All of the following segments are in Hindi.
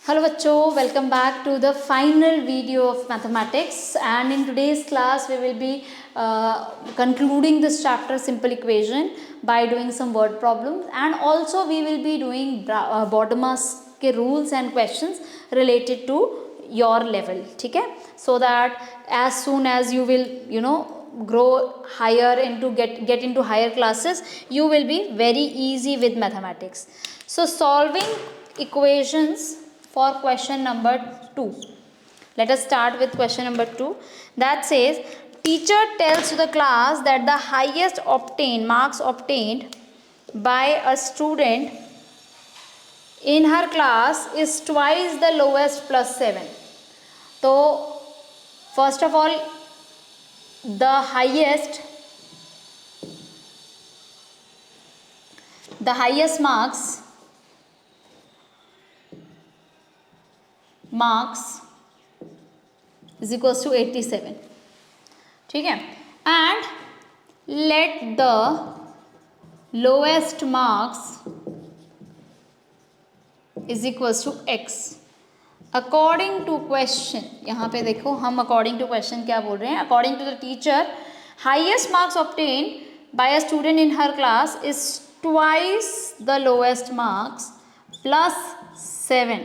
Hello bachcho, welcome back to the final video of mathematics, and in today's class we will be concluding this chapter simple equation by doing some word problems, and also we will be doing Bodemas के rules and questions related to your level. ठीक है, so that as soon as you will grow higher into get into higher classes, you will be very easy with mathematics. So solving equations for question number 2. Let us start with question number 2. That says, teacher tells to the class that the highest marks obtained by a student in her class is twice the lowest plus 7. So first of all, the highest marks is equals to 87. ठीक है, and let the lowest marks is equals to x. According to question, यहाँ पे देखो हम according to question क्या बोल रहे हैं. According to the teacher, highest marks obtained by a student in her class is twice the lowest marks plus 7.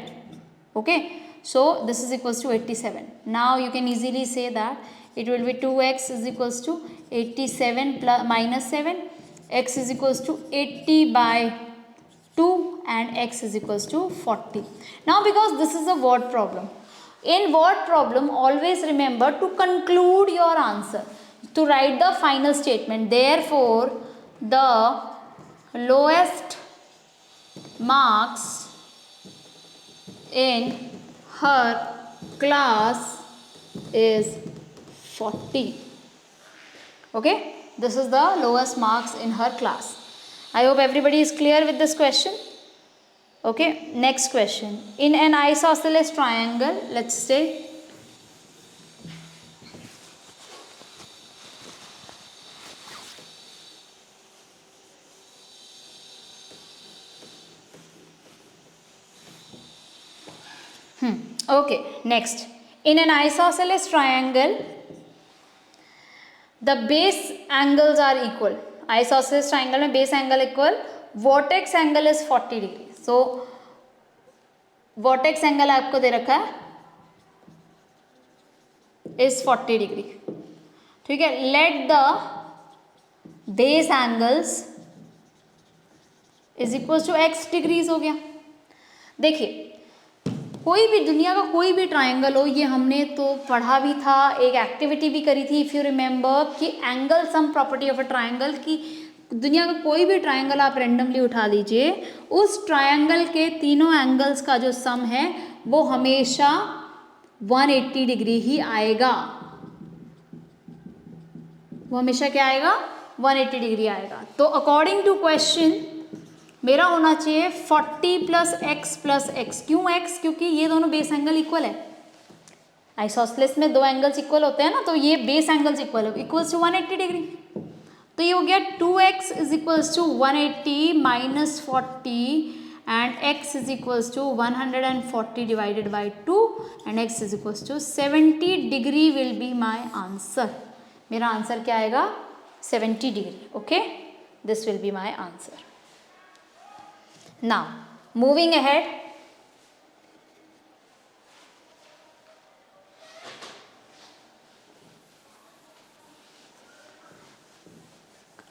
Okay, so this is equals to 87. Now you can easily say that it will be 2x is equals to 87 plus minus 7. X is equals to 80 by 2 and x is equals to 40. Now because this is a word problem, in word problem always remember to conclude your answer, to write the final statement. Therefore the lowest marks in her class is 40. Okay, this is the lowest marks in her class. I hope everybody is clear with this question. Okay, next question. In an isosceles triangle, let's say okay, next. In an isosceles triangle, the base angles are equal. Isosceles triangle में base angle equal, vertex angle is 40 degree. So vertex angle आपको दे रखा है is 40 degree. ठीक है, let the base angles is equals to x degrees हो गया. देखिए, कोई भी दुनिया का कोई भी ट्रायंगल हो, ये हमने तो पढ़ा भी था, एक एक्टिविटी भी करी थी इफ़ यू रिमेंबर, कि angle sum property of a triangle, की दुनिया का कोई भी ट्रायंगल आप रेंडमली उठा दीजिए, उस ट्रायंगल के तीनों एंगल्स का जो सम है वो हमेशा 180 डिग्री ही आएगा. वो हमेशा क्या आएगा? 180 डिग्री आएगा. तो अकॉर्डिंग टू क्वेश्चन मेरा होना चाहिए 40 प्लस एक्स प्लस एक्स. क्यों x? क्योंकि ये दोनों बेस एंगल इक्वल है. आइसोसेलेस में दो एंगल्स इक्वल होते हैं ना, तो ये बेस एंगल्स इक्वल है, इक्वल्स टू 180 डिग्री. तो ये हो गया 2x is equals to 180 minus 40 and x is equals to 140 divided by 2 and x is equals to 70 degree will be my answer. मेरा आंसर क्या आएगा? 70 degree. Okay, this will be my answer. Now, moving ahead,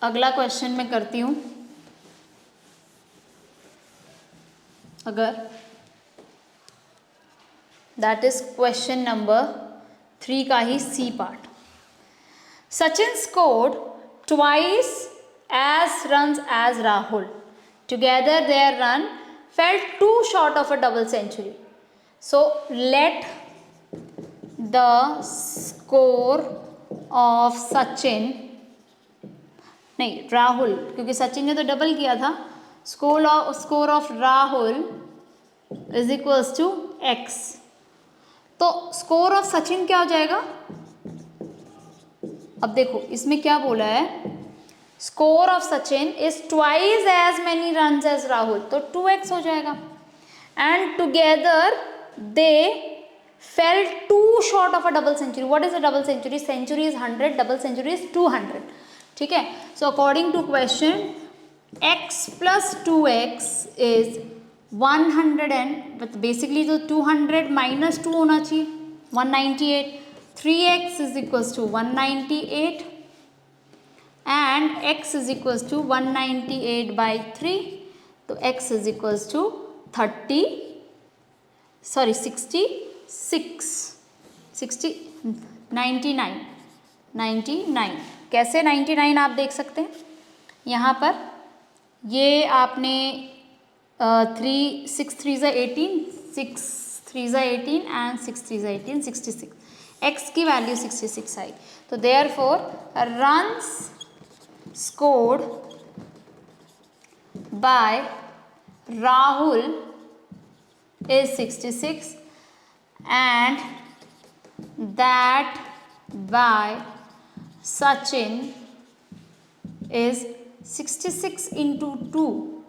अगला क्वेश्चन मैं करती हूँ. अगर दैट इज क्वेश्चन नंबर 3 का ही C part. Sachin scored twice as runs as Rahul. Together their run fell too short of a double century. So let the score of Sachin, नहीं राहुल, क्योंकि सचिन ने तो डबल किया था, score of Rahul is equals to x. तो स्कोर ऑफ सचिन क्या हो जाएगा? अब देखो इसमें क्या बोला है, score of Sachin is twice as many run as Rahul, तो 2x हो जाएगा. And together they fell too short of a double century. What is a double century? Century is 100, double century is 200. ठीक है. So according to question, x plus 2x is 100 and but basically तो 200 minus 2 होना चाहिए 198. 3x is equals to 198 and x is equals to 198 by 3. तो x is equals to 99. कैसे 99 आप देख सकते हैं यहाँ पर. ये आपने 6 3 18, 6 3 18 and 6 3 18, 66. x की वैल्यू 66 आई. तो therefore runs scored by Rahul is 66 and that by Sachin is 66 into 2,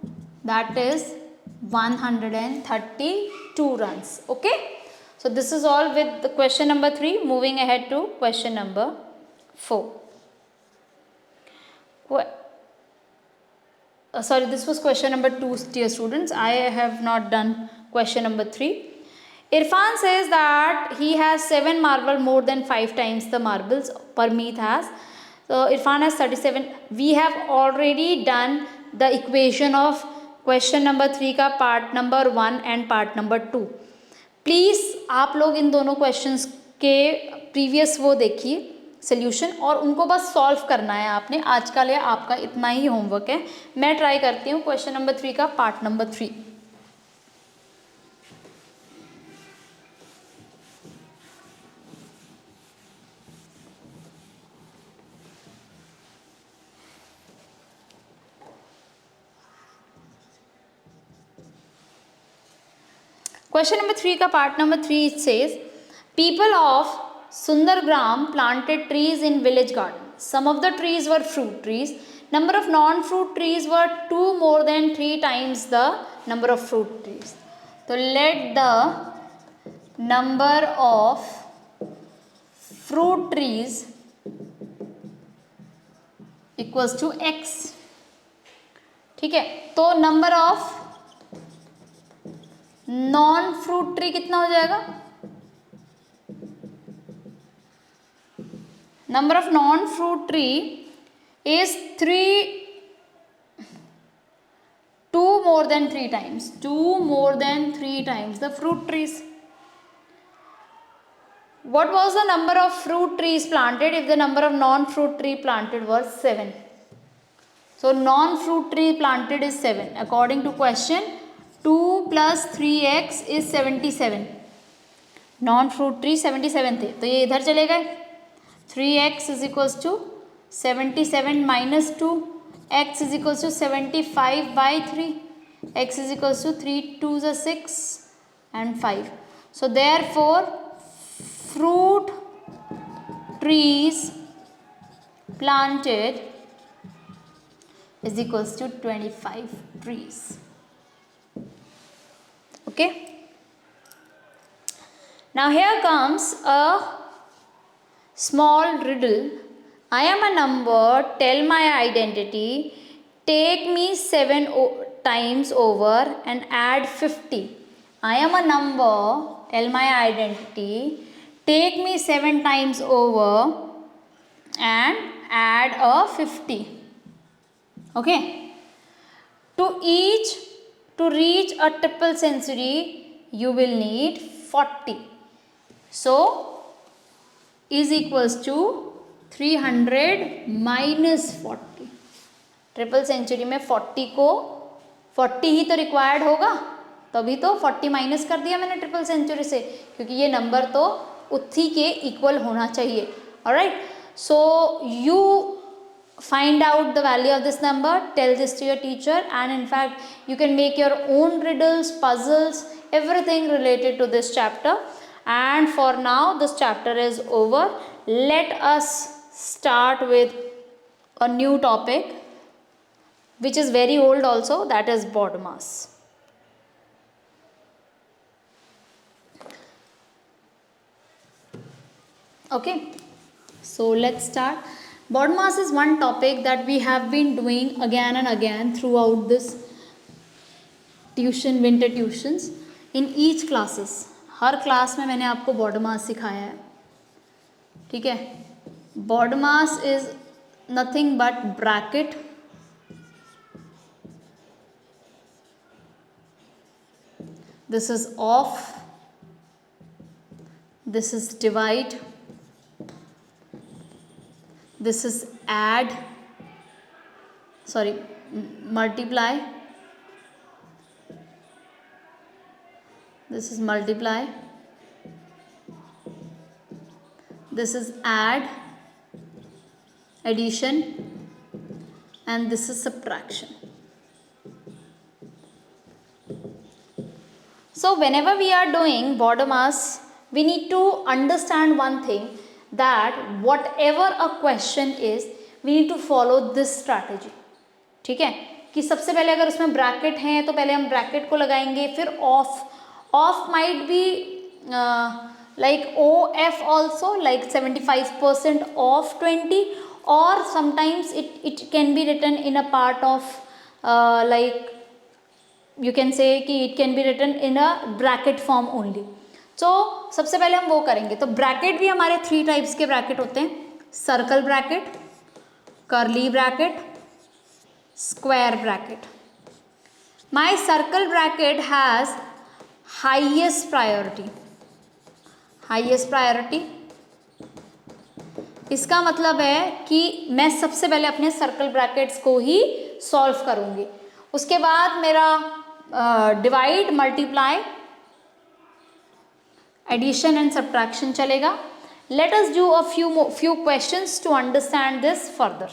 that is 132 runs. Okay. So this is all with the question number 3. Moving ahead to question number 4. Sorry, this was question number 2, dear students. I have not done question number 3. Irfan says that he has 7 marbles more than 5 times the marbles Parmeet has. So Irfan has 37. We have already done the equation of question number 3 का part number 1 and part number 2. Please आप लोग इन दोनों क्वेश्चंस के प्रीवियस वो देखिए सोल्यूशन और उनको बस सॉल्व करना है आपने. आज का लिए आपका इतना ही होमवर्क है. मैं ट्राई करती हूँ क्वेश्चन नंबर 3 का पार्ट नंबर 3. Question number 3 का part number 3 it says, people of Sundargram planted trees in village garden. Some of the trees were fruit trees. Number of non-fruit trees were 2 more than 3 times the number of fruit trees. So let the number of fruit trees equals to x. ठीक है. तो number of non fruit tree कितना हो जाएगा? Number of non fruit tree is 2 more than 3 times. 2 more than 3 times the fruit trees. What was the number of fruit trees planted if the number of non-fruit tree planted was 7? So non-fruit tree planted is 7. According to question, 2 plus 3x is 77. Non fruit tree 77 थे तो ये इधर चले गए. 3x is equals to 77 minus 2. x is equals to 75 by 3. x is equals to 3 2s are 6 and 5. So therefore fruit trees planted is equals to 25 trees. Okay. Now here comes a small riddle. I am a number, tell my identity, take me 7 times over and add 50. I am a number, tell my identity, take me 7 times over and add a 50. Okay. To reach a triple century, you will need 40. So, is equals to 300 minus 40. Triple century में 40 ही तो रिक्वायर्ड होगा, तभी तो 40 माइनस कर दिया मैंने ट्रिपल सेंचुरी से, क्योंकि ये नंबर तो उसी के इक्वल होना चाहिए. Alright. So you find out the value of this number, tell this to your teacher, and in fact you can make your own riddles, puzzles, everything related to this chapter. And for now this chapter is over. Let us start with a new topic which is very old also, that is BODMAS. Okay, so let's start. Body mass is one topic that we have been doing again and again throughout this tuition, winter tuitions, in each classes. Her class में मैंने आपको बॉडी मास सिखाया है. ठीक है. Body mass is nothing but bracket, this is of, this is divide, this is add, sorry, multiply, this is multiply, this is add, addition, and this is subtraction. So whenever we are doing body mass, we need to understand one thing, that whatever a question is, we need to follow this strategy. ठीक है, कि सबसे पहले अगर उसमें ब्रैकेट हैं तो पहले हम ब्रैकेट को लगाएंगे, फिर of might be like OF also, like 75% of 20, or sometimes it can be written in a part of like you can say कि it can be written in a bracket form only. तो सबसे पहले हम वो करेंगे. तो ब्रैकेट भी हमारे 3 टाइप्स के ब्रैकेट होते हैं. Circle bracket, curly bracket, square bracket. My circle bracket has highest priority. Highest priority इसका मतलब है कि मैं सबसे पहले अपने सर्कल ब्रैकेट्स को ही सॉल्व करूंगी. उसके बाद मेरा divide, multiply, addition and subtraction चलेगा. Let us do a few questions to understand this further.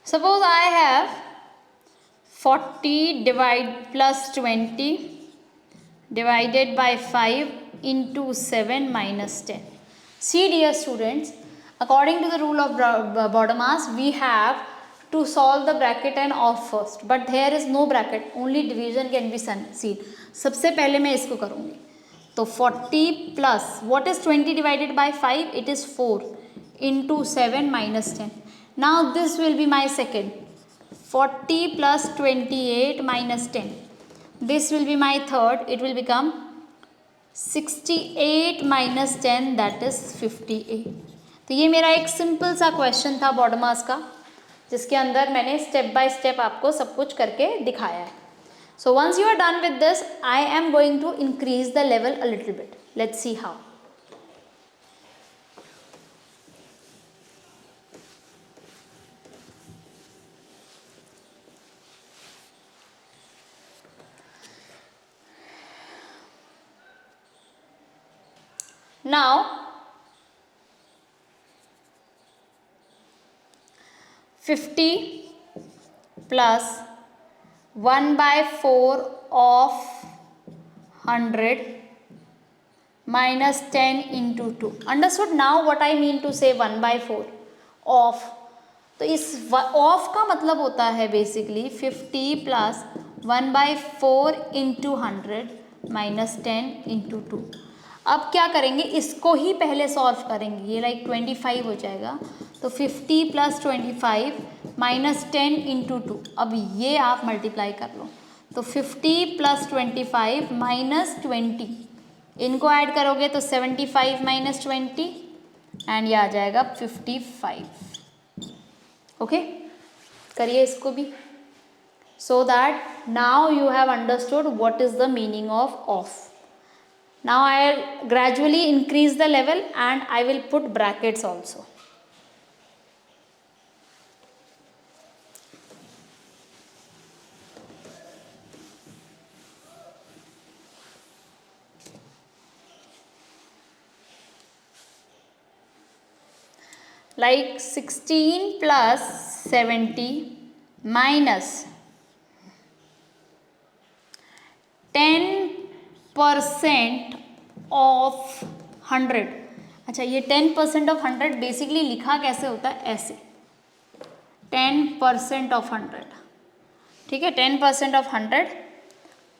Suppose I have 40 divide plus 20 divided by 5 into 7 minus 10. See dear students, according to the rule of body mass, we have to solve the bracket and off first, but there is no bracket, only division can be seen. सबसे पहले मैं इसको करूँगी. तो 40 plus what is 20 divided by 5? It is 4 into 7 minus 10. Now this will be my second. 40 plus 28 minus 10. This will be my third. It will become 68 minus 10, that is 58. तो ये मेरा एक सिंपल सा क्वेश्चन था बॉडी मास का, जिसके अंदर मैंने स्टेप बाय स्टेप आपको सब कुछ करके दिखाया है. So once you are done with this, I am going to increase the level a little bit. Let's see how. Now 50 plus 1 by 4 of 100 minus 10 into 2. Understood now what I mean to say 1 by 4 of. तो इस ऑफ का मतलब होता है basically 50 plus 1 by 4 into 100 minus 10 into 2. अब क्या करेंगे, इसको ही पहले सॉल्व करेंगे. ये लाइक 25 हो जाएगा. तो 50 प्लस 25 माइनस 10 इंटू 2. अब ये आप मल्टीप्लाई कर लो. तो 50 प्लस 25 माइनस 20, इनको ऐड करोगे तो 75 माइनस 20 एंड ये आ जाएगा 55. ओके, करिए इसको भी. So that now you have understood what is the meaning of of. Now I will gradually increase the level and I will put brackets also. like 16 plus 70 minus 10% of 100। अच्छा, ये 10% ऑफ 100 बेसिकली लिखा कैसे होता है, ऐसे 10% ऑफ 100, ठीक है, 10% ऑफ 100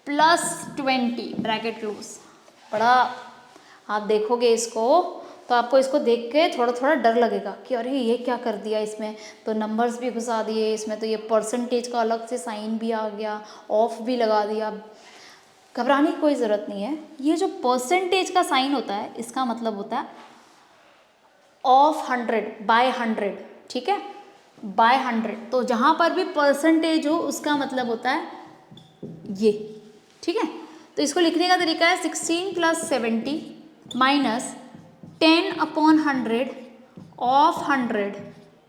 प्लस 20 ब्रैकेट क्लोज। बड़ा आप देखोगे इसको तो आपको इसको देख के थोड़ा थोड़ा डर लगेगा कि अरे ये क्या कर दिया, इसमें तो नंबर्स भी घुसा दिए, इसमें तो ये परसेंटेज का अलग से साइन भी आ गया, ऑफ भी लगा दिया। घबराने की कोई ज़रूरत नहीं है। ये जो परसेंटेज का साइन होता है इसका मतलब होता है ऑफ 100 बाय 100, ठीक है, बाय 100। तो जहाँ पर भी परसेंटेज हो उसका मतलब होता है ये, ठीक है। तो इसको लिखने का तरीका है 16 प्लस 70 माइनस 10/100 ऑफ 100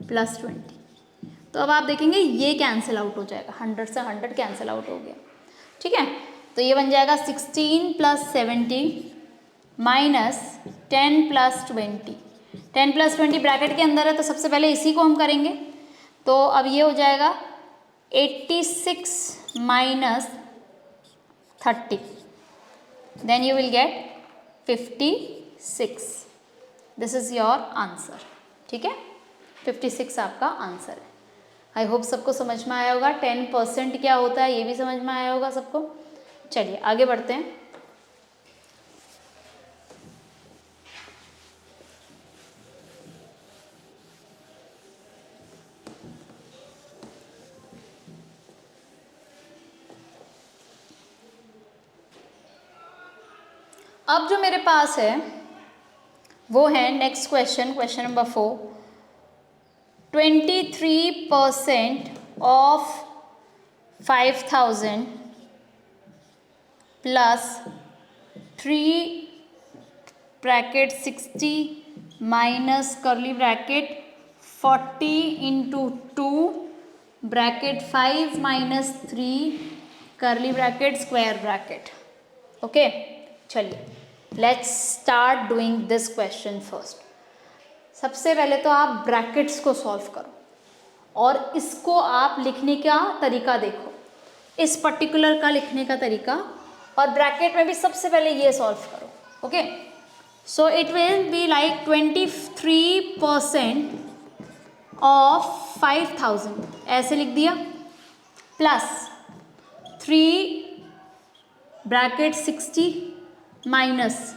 प्लस 20। तो अब आप देखेंगे ये कैंसिल आउट हो जाएगा, 100 से 100 कैंसिल आउट हो गया, ठीक है। तो ये बन जाएगा 16 plus 70 minus 10 plus 20। 10 plus 20 bracket के अंदर है तो सबसे पहले इसी को हम करेंगे। तो अब ये हो जाएगा 86 minus 30, then you will get 56। This is your answer, ठीक है, 56 आपका आंसर है। आई होप सबको समझ में आया होगा, 10% क्या होता है ये भी समझ में आया होगा सबको। चलिए आगे बढ़ते हैं। अब जो मेरे पास है वो है next question, question number 4। 23% of 5000 plus 3 bracket 60 minus curly bracket 40 into 2 bracket 5 minus 3 curly bracket square bracket. Okay, चलिए let's start doing this question first. सबसे पहले तो आप ब्रैकेट्स को सॉल्व करो और इसको आप लिखने का तरीका देखो, इस पर्टिकुलर का लिखने का तरीका, और ब्रैकेट में भी सबसे पहले ये सॉल्व करो। Okay, so it will be like 23% of 5000 ऐसे लिख दिया, प्लस 3 ब्रैकेट 60 माइनस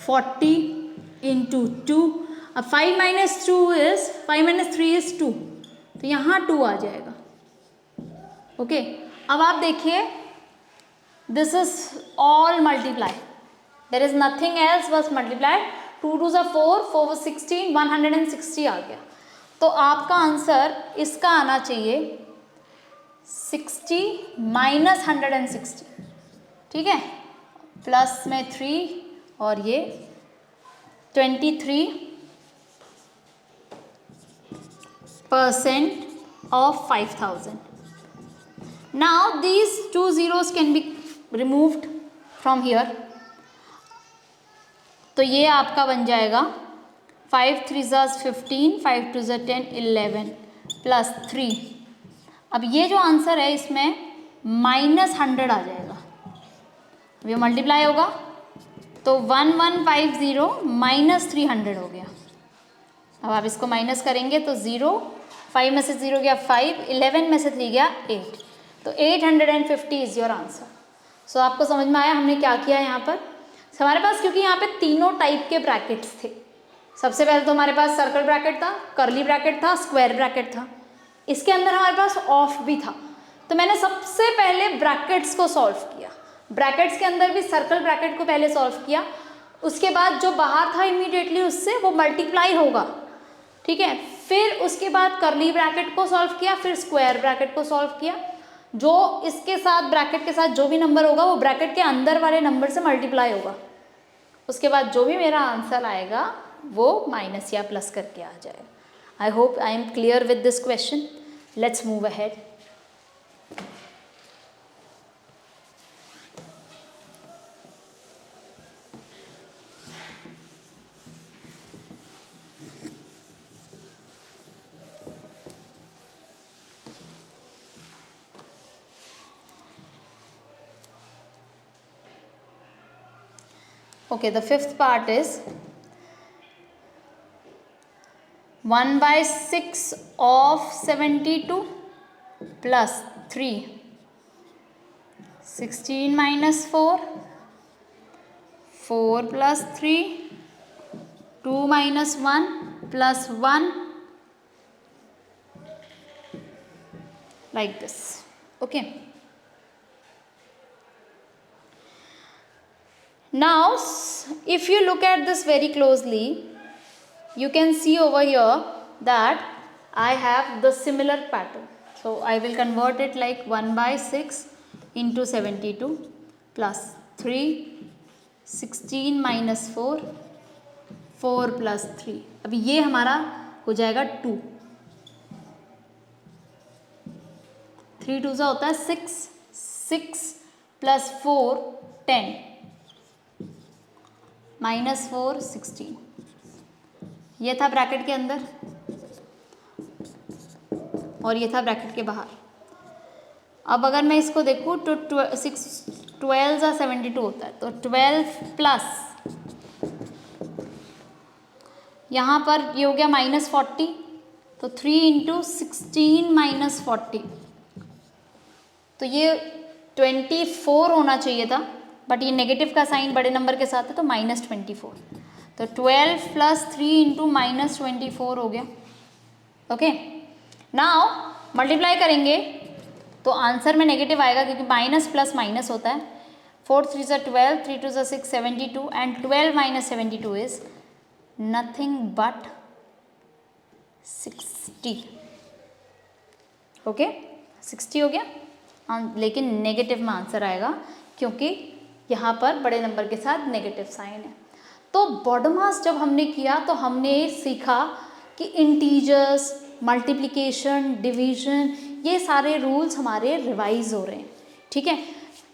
40 इंटू 2। अब 5 माइनस 3 इज 2, तो यहाँ 2 आ जाएगा। ओके, अब आप देखिए this is all multiply, there is nothing else बस मल्टीप्लाई। 2 2 ज़ा 4, 4 was 16, 160 आ गया। तो आपका आंसर इसका आना चाहिए 60 माइनस 160, ठीक है, प्लस में 3 और ये 23% of 5000. Now these two zeros can be removed from here. तो ये आपका बन जाएगा 5 3 ज़ा 15, 5 2 ज़ा 10, 11 प्लस 3। अब ये जो आंसर है इसमें -100 आ जाएगा। अब ये मल्टीप्लाई होगा तो 1150 माइनस 300 हो गया। अब आप इसको माइनस करेंगे तो 0, 5 में से 0 गया 5, 11 में से 3 गया 8, तो 850 इज़ योर आंसर। सो आपको समझ में आया हमने क्या किया यहाँ पर। हमारे पास क्योंकि यहाँ पे तीनों टाइप के ब्रैकेट्स थे, सबसे पहले तो हमारे पास सर्कल ब्रैकेट था, करली ब्रैकेट था, स्क्वायर ब्रैकेट था, इसके अंदर हमारे पास ऑफ भी था। तो मैंने सबसे पहले ब्रैकेट्स को सॉल्व किया, ब्रैकेट्स के अंदर भी सर्कल ब्रैकेट को पहले सॉल्व किया, उसके बाद जो बाहर था इमीडिएटली उससे वो मल्टीप्लाई होगा, ठीक है, फिर उसके बाद करली ब्रैकेट को सॉल्व किया, फिर स्क्वायर ब्रैकेट को सॉल्व किया। जो इसके साथ ब्रैकेट के साथ जो भी नंबर होगा वो ब्रैकेट के अंदर वाले नंबर से मल्टीप्लाई होगा, उसके बाद जो भी मेरा आंसर आएगा वो माइनस या प्लस करके आ जाएगा। I hope I am clear with this question. Let's move ahead. Okay, the fifth part is 1/6 of 72 plus 3. 16 minus 4, 4 plus 3, 2 minus 1 plus 1, like this. Okay. Now, if you look at this very closely, you can see over here that I have the similar pattern. So, I will convert it like 1/6 into 72 plus 3, 16 minus 4, 4 plus 3. अभी ये हमारा हो जाएगा 2. 3 2 सा होता है 6, 6 plus 4 10, minus 4 16. ये था ब्रैकेट के अंदर और ये था ब्रैकेट के बाहर. अब अगर मैं इसको देखूँ तो 12 सा 72 होता है, तो 12 प्लस यहाँ पर ये हो गया -40, तो 3 इंटू 16 माइनस 40, तो ये 24 होना चाहिए था, बट ये नेगेटिव का साइन बड़े नंबर के साथ है तो -24. तो 12 प्लस 3 इंटू -24 हो गया. ओके, नाउ मल्टीप्लाई करेंगे तो आंसर में नेगेटिव आएगा क्योंकि माइनस प्लस माइनस होता है. 4 3 ज़ा 12, 3 2 ज़ा 6, 72 and 12 minus 72 is nothing but 60. Okay, 60 हो गया, लेकिन नेगेटिव में आंसर आएगा क्योंकि यहाँ पर बड़े नंबर के साथ नेगेटिव साइन है. तो बॉडमास जब हमने किया तो हमने सीखा कि इंटीजर्स, मल्टीप्लिकेशन, डिवीजन, ये सारे रूल्स हमारे रिवाइज हो रहे हैं. ठीक है,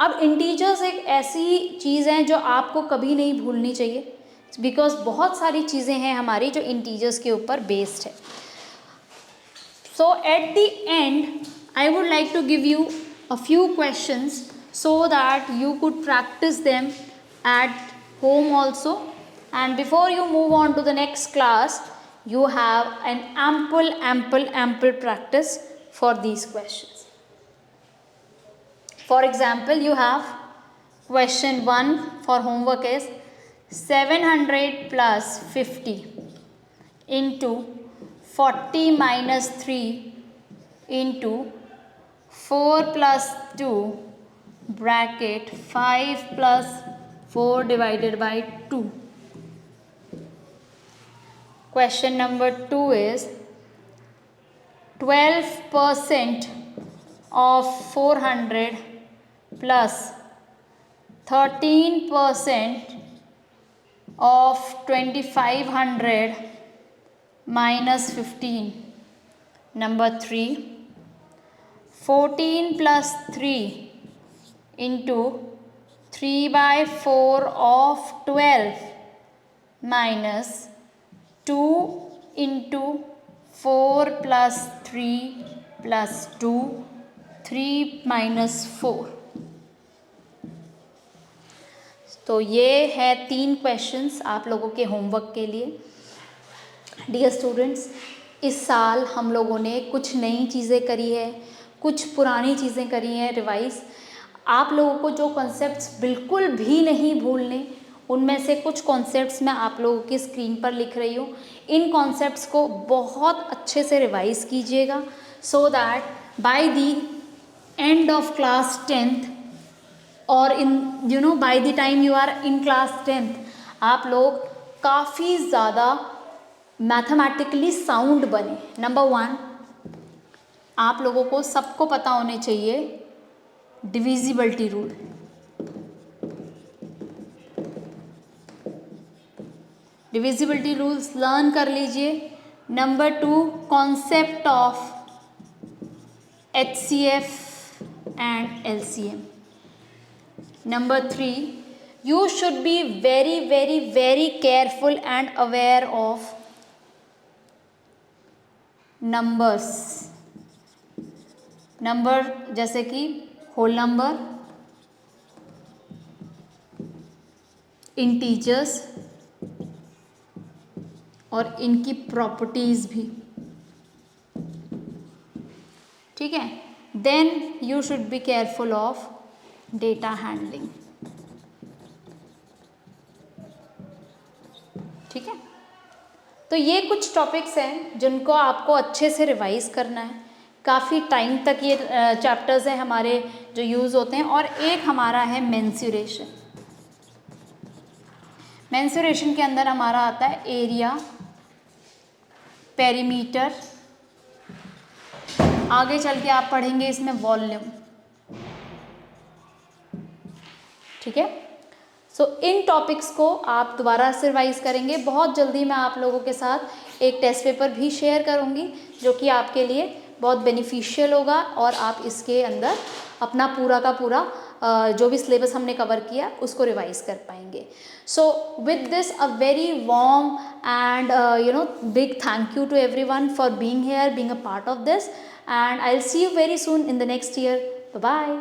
अब इंटीजर्स एक ऐसी चीज़ है जो आपको कभी नहीं भूलनी चाहिए, बिकॉज बहुत सारी चीज़ें हैं हमारी जो इंटीजर्स के ऊपर बेस्ड है. So at the end I would like to give you a few questions so that you could practice them at home also, and before you move on to the next class you have an ample practice for these questions. For example, you have question 1 for homework is 700 plus 50 into 40 minus 3 into 4 plus 2 bracket 5 plus 4 divided by 2. Question number 2 is 12% of 400 plus 13% of 2500 minus 15. Number 3, 14 plus 3 into 3/4 of 12 minus 2 into 4 plus 3 plus 2, 3 minus 4. तो ये है 3 क्वेश्चंस आप लोगों के होमवर्क के लिए. डियर स्टूडेंट्स, इस साल हम लोगों ने कुछ नई चीज़ें करी है, कुछ पुरानी चीज़ें करी हैं रिवाइज. आप लोगों को जो कॉन्सेप्ट्स बिल्कुल भी नहीं भूलने, उनमें से कुछ कॉन्सेप्ट्स मैं आप लोगों की स्क्रीन पर लिख रही हूँ. इन कॉन्सेप्ट्स को बहुत अच्छे से रिवाइज कीजिएगा so that by the end of class 10th और in by the time you are in class 10th आप लोग काफ़ी ज़्यादा मैथमेटिकली साउंड बने. नंबर 1, आप लोगों को सबको पता होने चाहिए divisibility rule. Divisibility rules learn कर लीजिए. Number 2, concept of HCF and LCM. Number 3, you should be very careful and aware of numbers. Number जैसे कि होल नंबर, इंटीजर्स और इनकी प्रॉपर्टीज भी, ठीक है। Then you should be careful of data handling, ठीक है। तो ये कुछ टॉपिक्स हैं जिनको आपको अच्छे से रिवाइज करना है। काफ़ी टाइम तक ये चैप्टर्स हैं हमारे जो यूज़ होते हैं। और एक हमारा है मेंसुरेशन। मेंसुरेशन के अंदर हमारा आता है एरिया, पेरीमीटर, आगे चल के आप पढ़ेंगे इसमें वॉल्यूम, ठीक है। सो इन टॉपिक्स को आप दोबारा से रिवाइज करेंगे। बहुत जल्दी मैं आप लोगों के साथ एक टेस्ट पेपर भी शेयर करूंगी जो कि आपके लिए बहुत बेनिफिशियल होगा और आप इसके अंदर अपना पूरा का पूरा जो भी सिलेबस हमने कवर किया उसको रिवाइज कर पाएंगे। So with this a very warm and big thank you to everyone for being here, being a part of this, and I'll see you very soon in the next year. Bye bye.